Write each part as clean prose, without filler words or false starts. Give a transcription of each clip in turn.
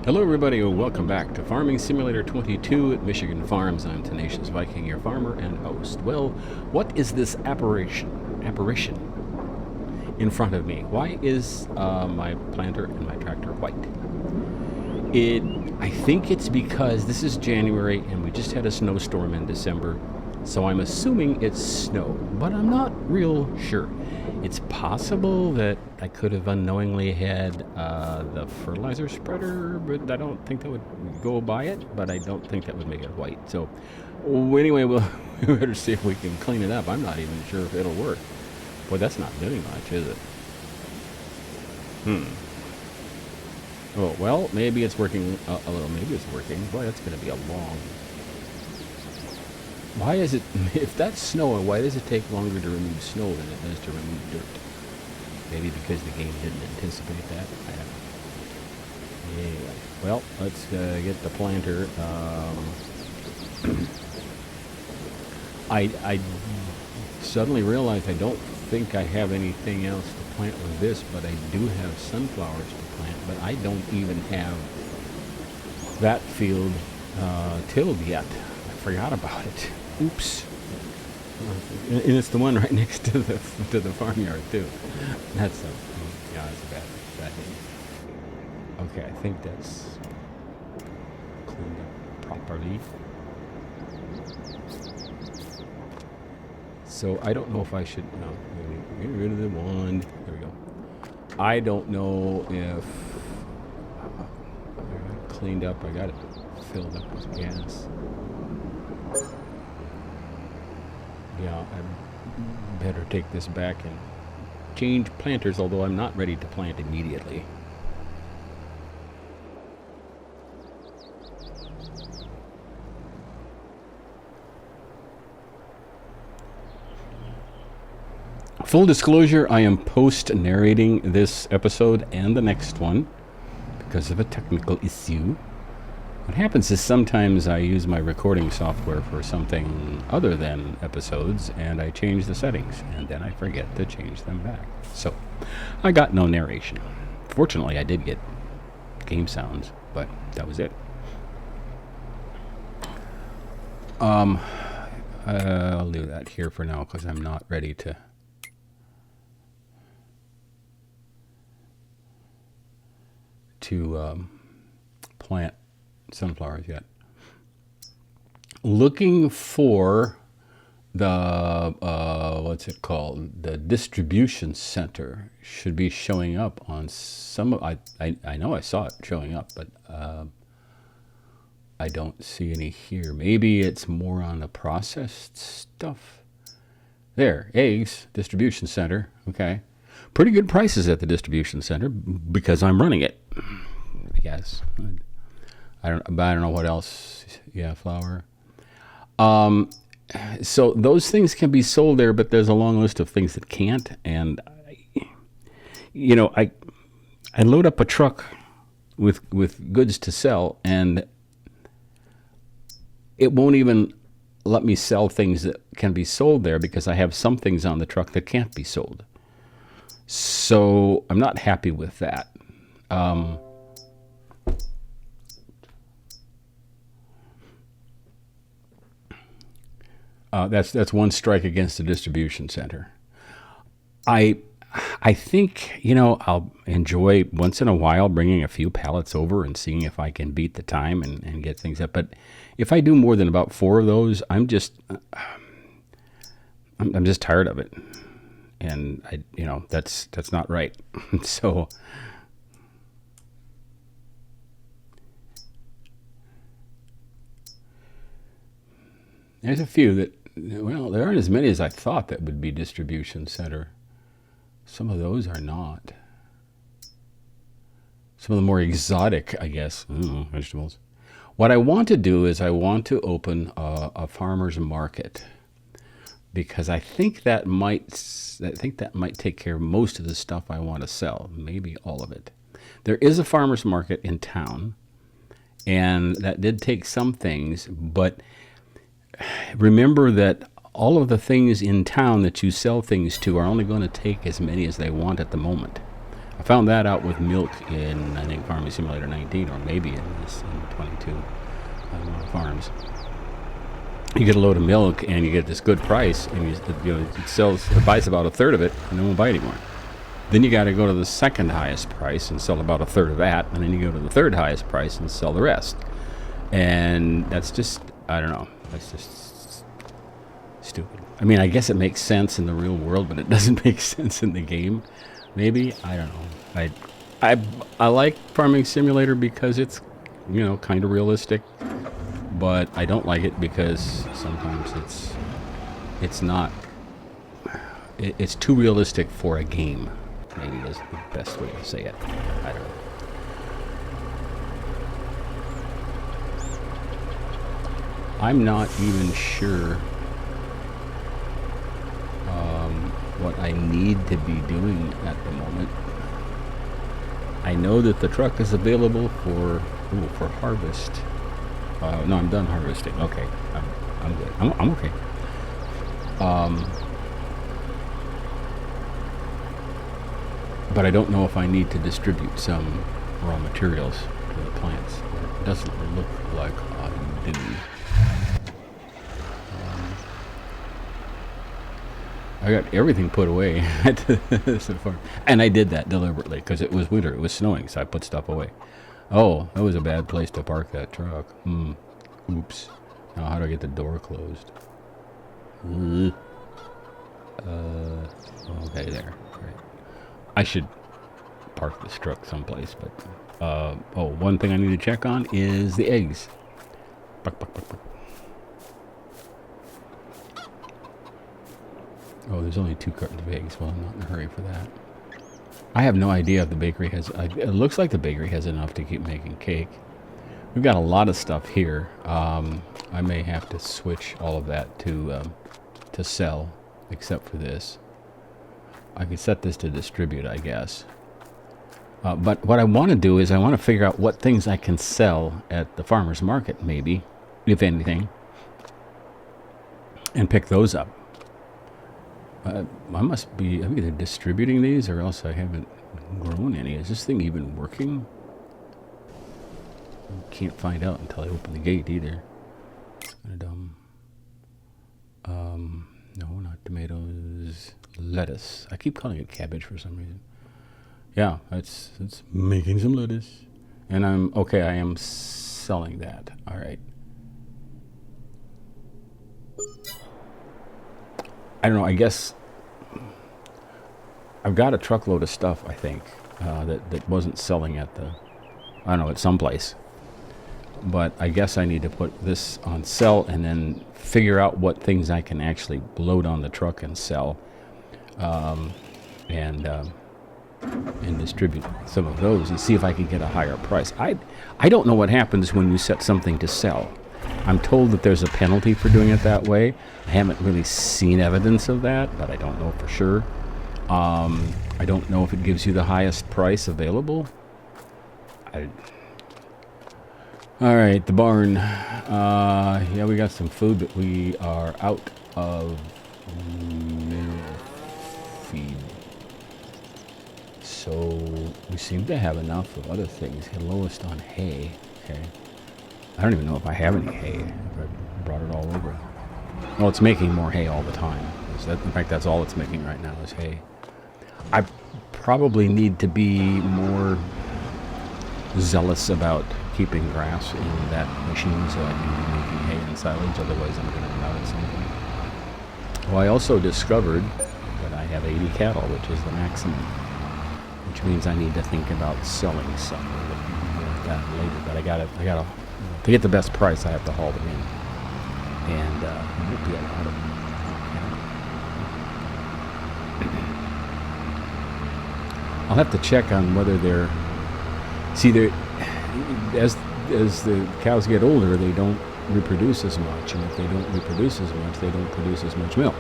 Hello everybody and welcome back to Farming Simulator 22 at Michigan Farms. I'm Tenacious Viking, your farmer and host. Well, what is this apparition in front of me? Why is my planter and my tractor white? I think it's because this is January and we just had a snowstorm in December, so I'm assuming it's snow, but I'm not real sure. It's possible that I could have unknowingly had the fertilizer spreader, but I don't think that would go by it, but I don't think that would make it white. So anyway, we better see if we can clean it up. I'm not even sure if it'll work. Boy, that's not doing much, is it? Oh, well, maybe it's working a little. Maybe it's working. Boy, that's going to be a long... Why is it, if that's snow, why does it take longer to remove snow than it does to remove dirt? Maybe because the game didn't anticipate that? I don't know. Anyway, well, let's get the planter. I suddenly realized I don't think I have anything else to plant with this, but I do have sunflowers to plant, but I don't even have that field tilled yet. I forgot about it. Oops. And it's the one right next to the farmyard too. That's that's a bad thing. Okay, I think that's cleaned up properly. So I don't know if I should maybe get rid of the wand. There we go. I don't know if I got it cleaned up. I got it filled up with gas. Yeah, I better take this back and change planters, although I'm not ready to plant immediately. Full disclosure, I am post-narrating this episode and the next one because of a technical issue. What happens is sometimes I use my recording software for something other than episodes, and I change the settings, and then I forget to change them back. So, I got no narration. Fortunately, I did get game sounds, but that was it. I'll leave that here for now because I'm not ready to plant sunflowers yet. Looking for the what's it called? The distribution center should be showing up on some of I know I saw it showing up, but I don't see any here. Maybe it's more on the processed stuff. There, eggs, distribution center. Okay. Pretty good prices at the distribution center because I'm running it. I guess. I don't know what else. Yeah, flour. So those things can be sold there, but there's a long list of things that can't. And I load up a truck with goods to sell, and it won't even let me sell things that can be sold there because I have some things on the truck that can't be sold. So I'm not happy with that. That's one strike against the distribution center. I think, I'll enjoy once in a while bringing a few pallets over and seeing if I can beat the time and get things up. But if I do more than about 4 of those, I'm just tired of it. And that's not right. So there's a few that, well, there aren't as many as I thought that would be distribution center. Some of those are not. Some of the more exotic, I guess, vegetables. What I want to do is I want to open a farmer's market because I think that might take care of most of the stuff I want to sell, maybe all of it. There is a farmer's market in town, and that did take some things, but remember that all of the things in town that you sell things to are only going to take as many as they want at the moment. I found that out with milk in, I think, Farming Simulator 19, or maybe in this in 22 on one of the farms. You get a load of milk and you get this good price, and it buys about a third of it, and then won't buy anymore. Then you got to go to the second highest price and sell about a third of that, and then you go to the third highest price and sell the rest. And that's just, I don't know, that's just stupid. I mean, I guess it makes sense in the real world, but it doesn't make sense in the game. Maybe, I don't know. I like Farming Simulator because it's, kind of realistic, but I don't like it because sometimes it's not. It's too realistic for a game. Maybe is the best way to say it. I don't know. I'm not even sure what I need to be doing at the moment. I know that the truck is available for harvest. No, I'm done harvesting. Okay, I'm good. I'm okay. But I don't know if I need to distribute some raw materials to the plants. It doesn't look like I do. I got everything put away at the farm. And I did that deliberately because it was winter. It was snowing, so I put stuff away. Oh, that was a bad place to park that truck. Oops. Now how do I get the door closed? Okay, there. Great. I should park this truck someplace, but one thing I need to check on is the eggs. Oh, there's only 2 cartons of eggs. Well, I'm not in a hurry for that. I have no idea if the bakery has... it looks like the bakery has enough to keep making cake. We've got a lot of stuff here. I may have to switch all of that to sell, except for this. I could set this to distribute, I guess. But what I want to do is I want to figure out what things I can sell at the farmer's market, maybe, if anything, and pick those up. I'm either distributing these or else I haven't grown any. Is this thing even working? I can't find out until I open the gate either. No, not tomatoes. Lettuce. I keep calling it cabbage for some reason. Yeah, it's making some lettuce. And I am selling that. All right. I don't know, I guess I've got a truckload of stuff, I think, that wasn't selling at at someplace. But I guess I need to put this on sell and then figure out what things I can actually load on the truck and sell, and distribute some of those and see if I can get a higher price. I don't know what happens when you set something to sell. I'm told that there's a penalty for doing it that way. I haven't really seen evidence of that, but I don't know for sure. I don't know if it gives you the highest price available. All right, the barn. Yeah, we got some food, but we are out of mineral feed. So we seem to have enough of other things. Lowest on hay. Okay. I don't even know if I have any hay. I brought it all over. Well, it's making more hay all the time. In fact, that's all it's making right now is hay. I probably need to be more zealous about keeping grass in that machine so I can be making hay and silage. Otherwise, I'm going to run out at some point. Well, I also discovered that I have 80 cattle, which is the maximum, which means I need to think about selling some of that later. But I gotta. To get the best price, I have to haul them in. And it won't be a lot of them. I'll have to check on whether they're... See, as the cows get older, they don't reproduce as much. And if they don't reproduce as much, they don't produce as much milk.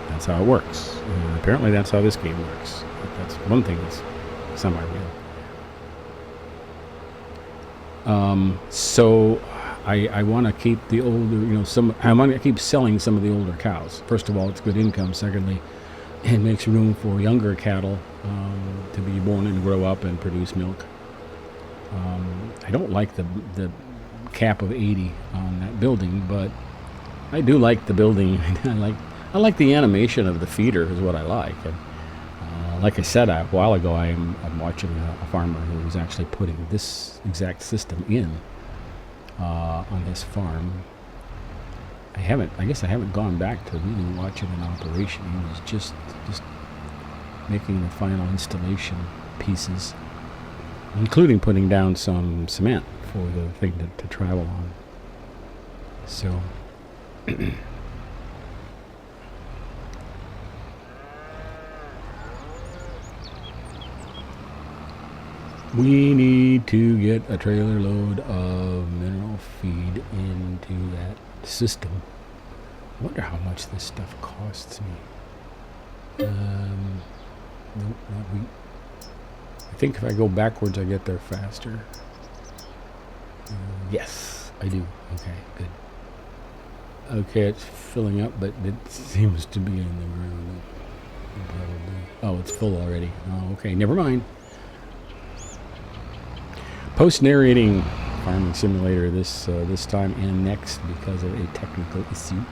That's how it works. And apparently that's how this game works. That's one thing that's semi-real. So I want to keep the older, I want to keep selling some of the older cows. First of all, it's good income. Secondly, It makes room for younger cattle to be born and grow up and produce milk. I don't like the cap of 80 on that building, but I do like the building. I like the animation of the feeder is what I like. And, like I said a while ago, I'm watching a farmer who's actually putting this exact system in on his farm. I guess I haven't gone back to really watching an operation. He was just making the final installation pieces, including putting down some cement for the thing to travel on. So we need to get a trailer load of mineral feed into that system. I wonder how much this stuff costs me. Nope, not wheat. I think if I go backwards, I get there faster. Yes, I do. Okay, good. Okay, it's filling up, but it seems to be in the ground. Probably. Oh, it's full already. Oh, okay, never mind. Post-narrating Farming Simulator this time and next because of a technical issue.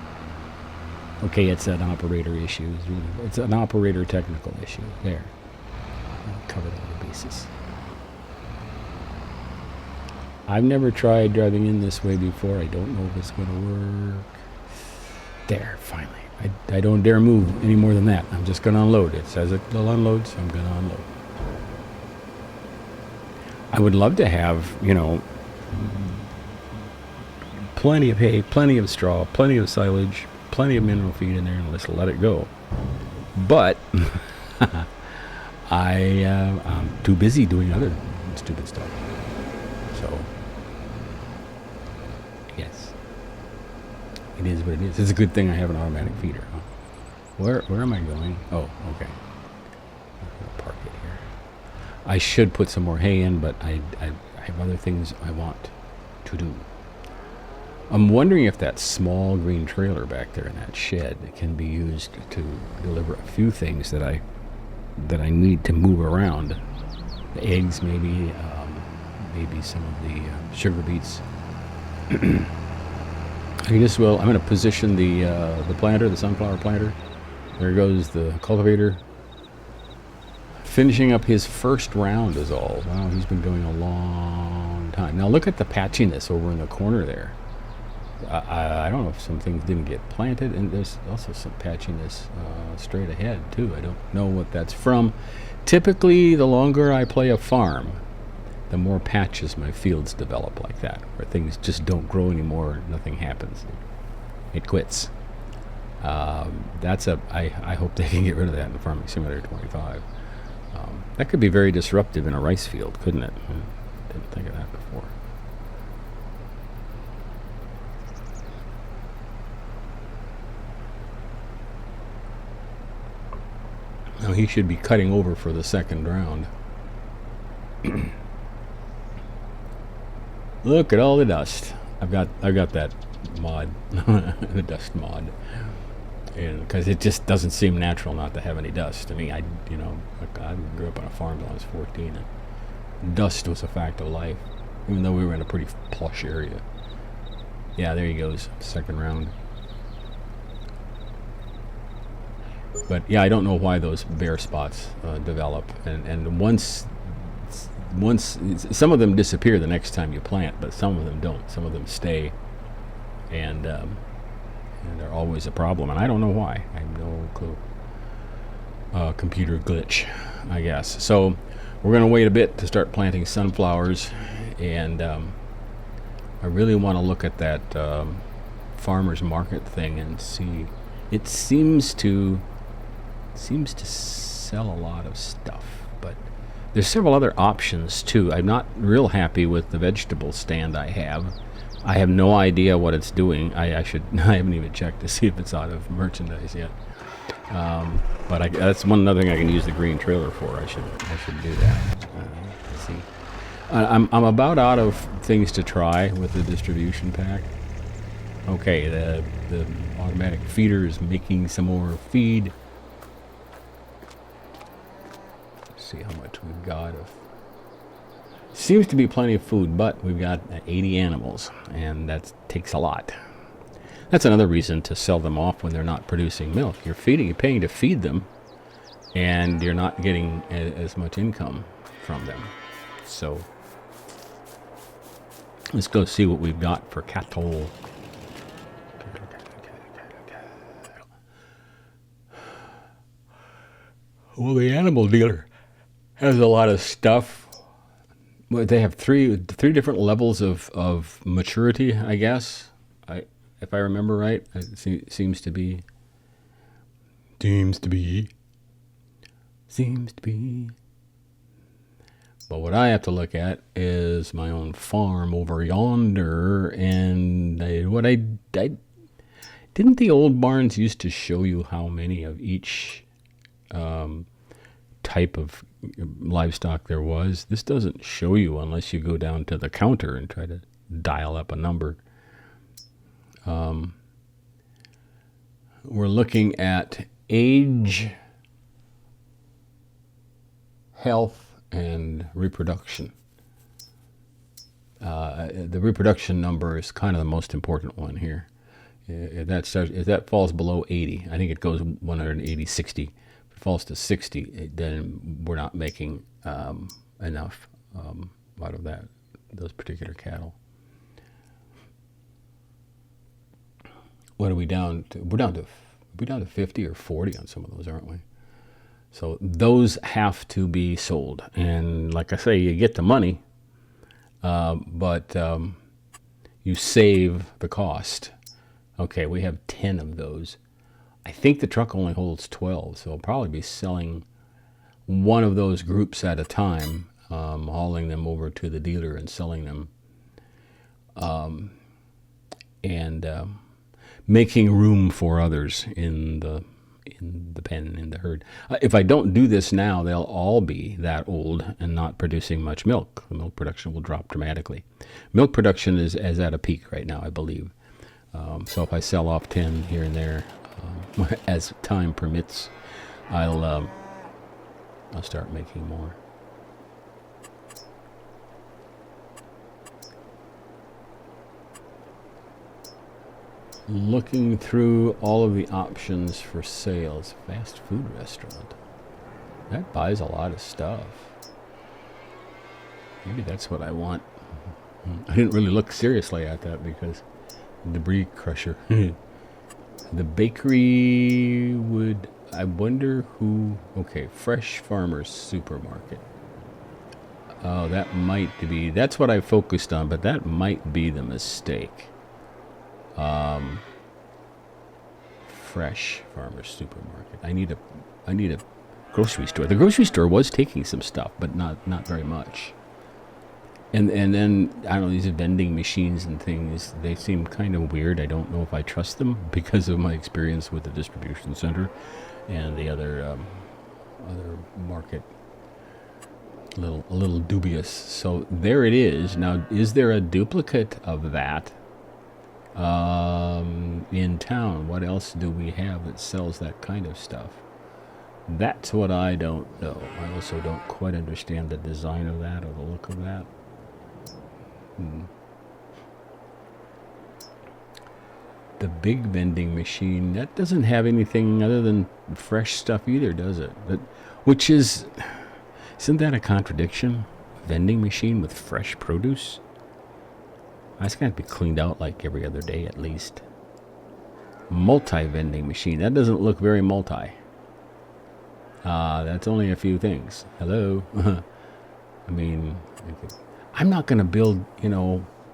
Okay, it's an operator issue. It's an operator technical issue. There. I covered all the bases. I've never tried driving in this way before. I don't know if it's going to work. There, finally. I don't dare move any more than that. I'm just going to unload. It says it'll unload, so I'm going to unload. I would love to have, plenty of hay, plenty of straw, plenty of silage, plenty of mineral feed in there, and let's let it go. But I'm too busy doing other stupid stuff. So, yes, it is what it is. It's a good thing I have an automatic feeder. Huh? Where am I going? Oh, okay. I'll park it here. I should put some more hay in, but I have other things I want to do. I'm wondering if that small green trailer back there in that shed can be used to deliver a few things that I need to move around. The eggs, maybe some of the sugar beets. I'm going to position the planter, the sunflower planter. There goes the cultivator. Finishing up his first round is all. Wow, he's been going a long time. Now look at the patchiness over in the corner there. I don't know if some things didn't get planted, and there's also some patchiness straight ahead too. I don't know what that's from. Typically, the longer I play a farm, the more patches my fields develop like that, where things just don't grow anymore, nothing happens. It quits. I hope they can get rid of that in Farming Simulator 25. That could be very disruptive in a rice field, couldn't it? I didn't think of that before. Now he should be cutting over for the second round. Look at all the dust. I've got that mod, the dust mod, because it just doesn't seem natural not to have any dust. I mean, I grew up on a farm till I was 14, and dust was a fact of life, even though we were in a pretty plush area. Yeah, there he goes, second round. But yeah, I don't know why those bare spots develop, and once some of them disappear the next time you plant, but some of them don't. Some of them stay, and they're always a problem, and I don't know why. I have no clue. Computer glitch, I guess. So we're going to wait a bit to start planting sunflowers, and I really want to look at that farmers market thing and see. It seems to sell a lot of stuff, but there's several other options too. I'm not real happy with the vegetable stand I have. I have no idea what it's doing. I haven't even checked to see if it's out of merchandise yet. But that's another thing I can use the green trailer for. I should do that. Let's see. I'm about out of things to try with the distribution pack. Okay, the automatic feeder is making some more feed. see how much we've got of. Seems to be plenty of food, but we've got 80 animals, and that takes a lot. That's another reason to sell them off when they're not producing milk. You're paying to feed them, and you're not getting as much income from them. So let's go see what we've got for cattle. Well, the animal dealer has a lot of stuff. Well, they have three different levels of maturity, I guess. If I remember right, it seems to be. But what I have to look at is my own farm over yonder, and didn't the old barns used to show you how many of each type of livestock there was? This doesn't show you unless you go down to the counter and try to dial up a number. We're looking at age, health, and reproduction. The reproduction number is kind of the most important one here. If that falls below 80, I think it goes 180, 60. If it falls to 60, then we're not making enough out of those particular cattle. What are we down to? We're down to 50 or 40 on some of those, aren't we? So those have to be sold. And like I say, you get the money, but you save the cost. Okay, we have 10 of those. I think the truck only holds 12, so I'll probably be selling one of those groups at a time, hauling them over to the dealer and selling them. And making room for others in the pen, in the herd. If I don't do this now, they'll all be that old and not producing much milk. The milk production will drop dramatically. Milk production is at a peak right now, I believe. So if I sell off 10 here and there, as time permits, I'll start making more. Looking through all of the options for sales. Fast food restaurant. That buys a lot of stuff. Maybe that's what I want. I didn't really look seriously at that because debris crusher. The bakery would, I wonder who, okay, Fresh Farmers Supermarket. Oh, that might be, that's what I focused on, but that might be the mistake. Fresh Farmers Supermarket. I need a grocery store. The grocery store was taking some stuff, but not very much. And then I don't know, these vending machines and things, they seem kind of weird. I don't know if I trust them because of my experience with the distribution center and the other market. A little dubious. So there it is. Now, is there a duplicate of that in town? What else do we have that sells that kind of stuff? That's what I don't know. I also don't quite understand the design of that or the look of that. The big vending machine, that doesn't have anything other than fresh stuff either, does it? Isn't that a contradiction? Vending machine with fresh produce? That's got to be cleaned out like every other day at least. Multi-vending machine, that doesn't look very multi. That's only a few things. Hello? I mean, I'm not going to build,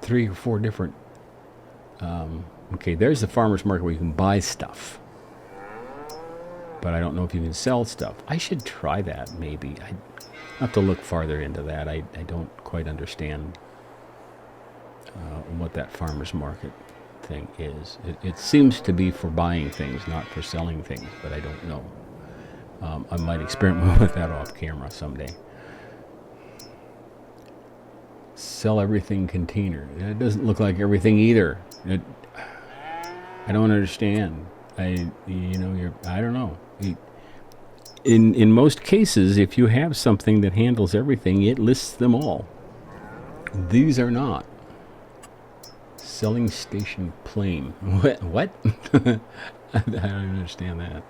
3 or 4 different... okay, there's the farmer's market where you can buy stuff. But I don't know if you can sell stuff. I should try that, maybe. I have to look farther into that. I don't quite understand what that farmer's market thing is. It seems to be for buying things, not for selling things, but I don't know. I might experiment with that off camera someday. Sell everything container. It doesn't look like everything either. I don't understand. I don't know. in most cases, if you have something that handles everything, it lists them all. These are not. Selling station plane. What? I don't understand that.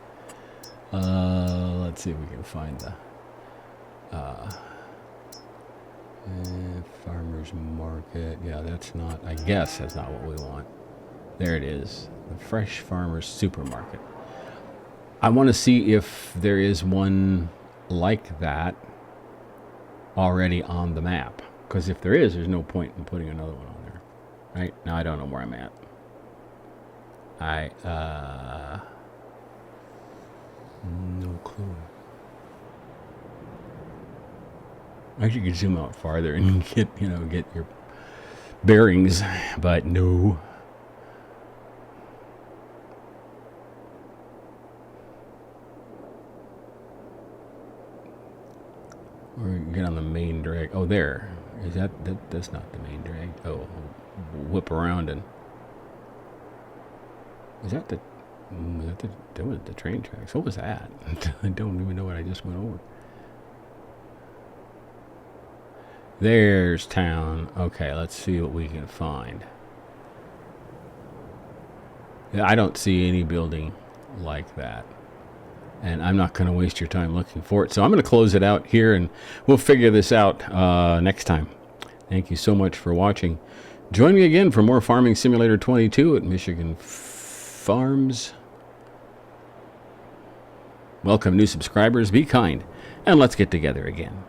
Let's see if we can find the farmer's market. Yeah, that's not, I guess that's not what we want. There it is. The Fresh Farmers Supermarket. I want to see if there is one like that already on the map. Because if there is, there's no point in putting another one on there. Right? Now I don't know where I'm at. No clue. Actually, you could zoom out farther and get your bearings, but no. Or get on the main drag. Oh, there. Is that's not the main drag. Oh, whip around and. That was the train tracks. What was that? I don't even know what I just went over. There's town. Okay, let's see what we can find. I don't see any building like that. And I'm not going to waste your time looking for it. So I'm going to close it out here, and we'll figure this out next time. Thank you so much for watching. Join me again for more Farming Simulator 22 at Michigan Farms. Welcome new subscribers. Be kind, and let's get together again.